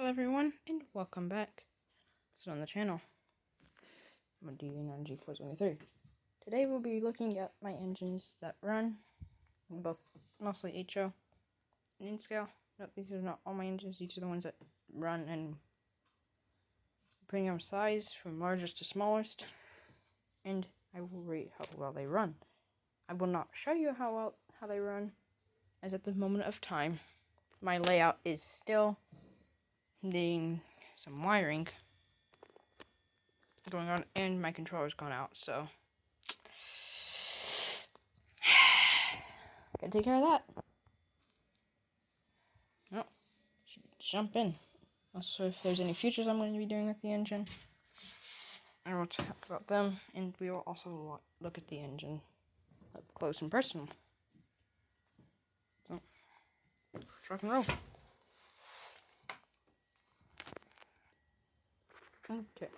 Hello everyone, and welcome back. So on the channel, I'm a DA9G423. Today we'll be looking at my engines that run in both mostly HO and InScale. No, these are not all my engines, these are the ones that run and depending on size from largest to smallest. And I will rate how well they run. I will not show you how they run, as at the moment of time, my layout is still needing some wiring going on, and my controller's gone out, so gotta take care of that. Well, should jump in. Also, if there's any features I'm going to be doing with the engine, I will talk about them, and we will also look at the engine up close and personal. So, let's rock and roll. Okay,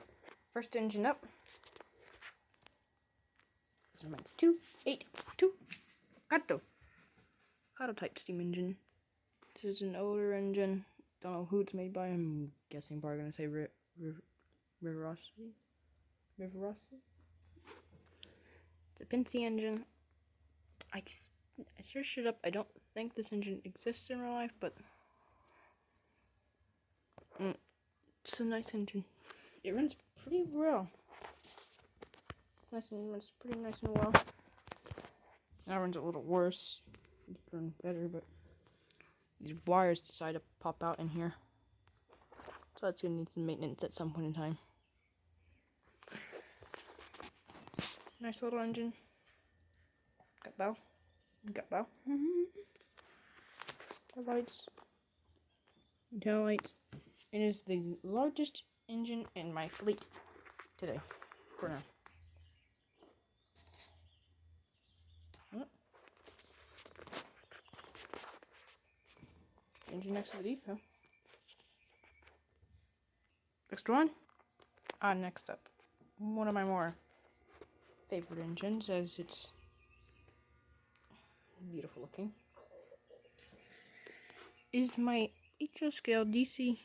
first engine up. This is my 282 Kato type steam engine. This is an older engine. Don't know who it's made by. I'm guessing probably gonna say Riverosity. It's a Pincy engine. I searched it up. I don't think this engine exists in real life, but it's a nice engine. It runs pretty well. It's nice and runs pretty nice and well. Now it runs a little worse. It's run better, but these wires decide to pop out in here, so it's gonna need some maintenance at some point in time. Nice little engine. Got bow. Headlights. Tail lights. It is the largest engine in my fleet today, for now. Engine next to the depot. Next one. Next up, one of my more favorite engines, as it's beautiful looking, is my HO scale DC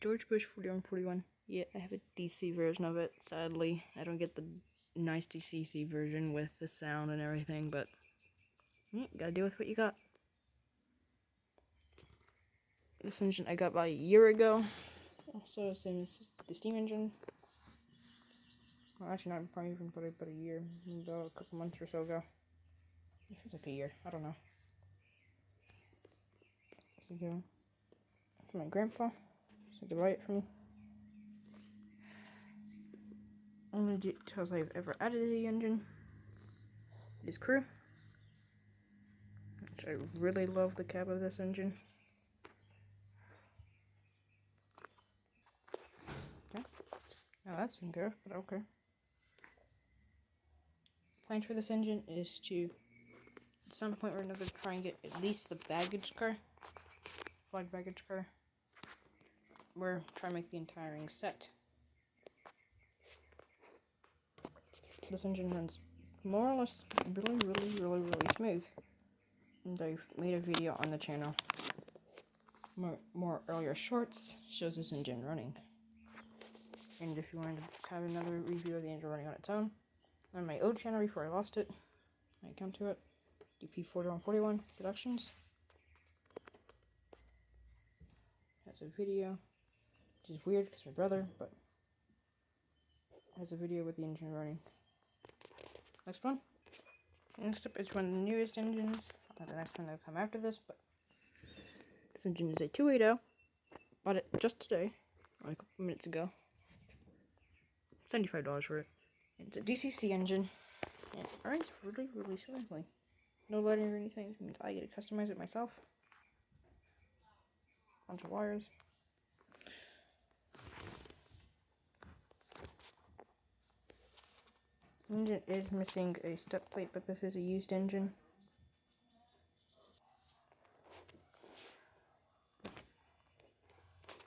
George Bush 4141. Yeah, I have a DC version of it. Sadly, I don't get the nice DCC version with the sound and everything, but gotta deal with what you got. This engine I got about a year ago. Also, same as the steam engine. Well, actually, not probably even about a year. About a couple months or so ago. It feels like a year. I don't know. So go. That's my grandpa. So to write it for me. Only details I've ever added to the engine is crew, which I really love the cab of this engine. Okay. Now that's good, but okay. Plan for this engine is to, at some point or another, try and get at least the baggage car, flag baggage car, or try and make the entire set. This engine runs more or less really smooth, and I've made a video on the channel. More earlier shorts shows this engine running. And if you wanted to have another review of the engine running on its own, on my old channel before I lost it, I come to it, DP4141 Productions. That's a video, which is weird because my brother, but has a video with the engine running. Next one. Next up is one of the newest engines. Not the next one that will come after this, but this engine is a 280. Bought it just today, like a couple minutes ago. $75 for it. It's a DCC engine. And it runs really smoothly. No lighting or anything. It means I get to customize it myself. Bunch of wires. Engine is missing a step plate, but this is a used engine.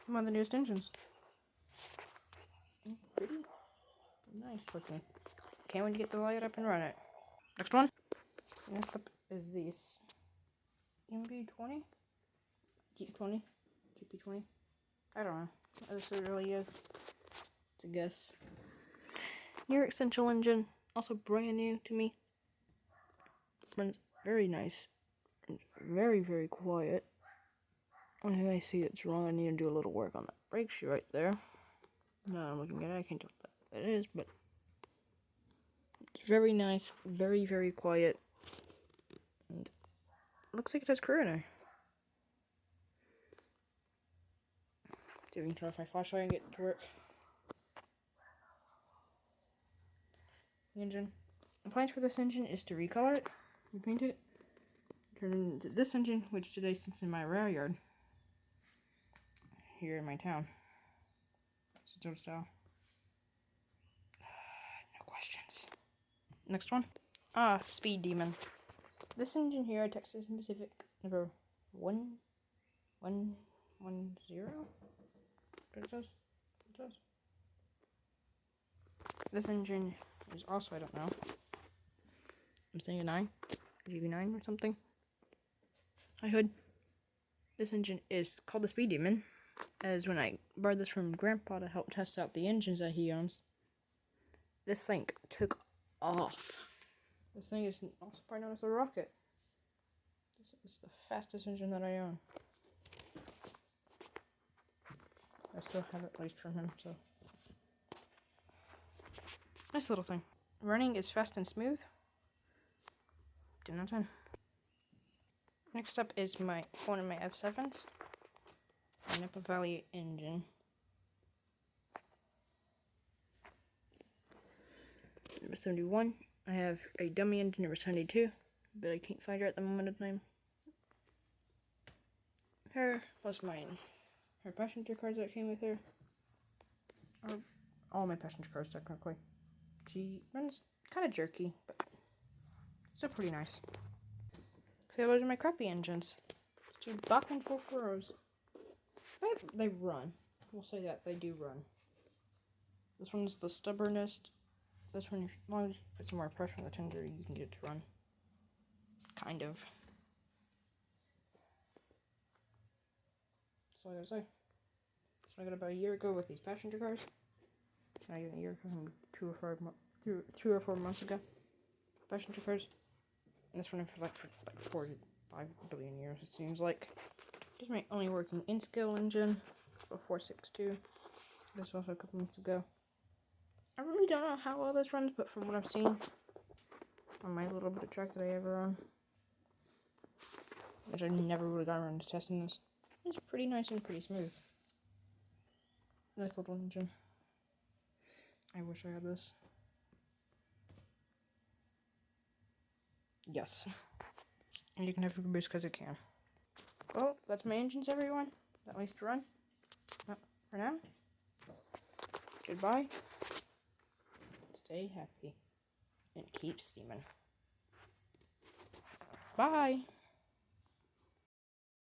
One of the newest engines. Pretty nice looking. Can't wait to get the light up and run it. Next one. Next up is this MB20? Jeep 20? GP20? I don't know. This really is. It's a guess. New York Central engine, also brand new to me. Runs very nice. Very, very quiet. Only thing I see that's wrong, I need to do a little work on that brake shoe right there. Now I'm looking at it, I can't tell what that is, but it's very nice, very, very quiet. And looks like it has crew in there. See if we can turn off my flashlight and get it to work. The engine. The plan for this engine is to recolor it, repaint it, turn it into this engine, which today sits in my rail yard here in my town. It's old style. No questions. Next one. Speed Demon. This engine here, Texas and Pacific, number 1110. What it says? This engine is also, I don't know. I'm saying a 9, GB9 or something. Hi Hood. This engine is called the Speed Demon, as when I borrowed this from Grandpa to help test out the engines that he owns, this thing took off. This thing is also probably known as a rocket. This is the fastest engine that I own. I still have it placed from him, so. Nice little thing. Running is fast and smooth. 10 out of 10. Next up is one of my F7s. My Napa Valley engine. Number 71. I have a dummy engine number 72, but I can't find her at the moment of time. Her plus mine. Her passenger cars that came with her. Or all my passenger cars, technically. She runs kind of jerky, but still pretty nice. So those are my crappy engines. It's two Bach and 440s. They run. We'll say that they do run. This one's the stubbornest. This one, as long as you put some more pressure on the tender, you can get it to run. Kind of. That's all I gotta say. So I got about a year ago with these passenger cars. Not even a year ago, 3 or 4 months ago. Passenger cars. And this one for like 45 billion years, it seems like. This is my only working in-scale engine, a 462. This was also a couple months ago. I really don't know how well this runs, but from what I've seen on my little bit of track that I ever own, which I never would have gotten around to testing this, it's pretty nice and pretty smooth. Nice little engine. I wish I had this. Yes. And you can have a boost because it can. Well, that's my engines, everyone. That likes to run. For now. Goodbye. Stay happy. And keep steaming. Bye.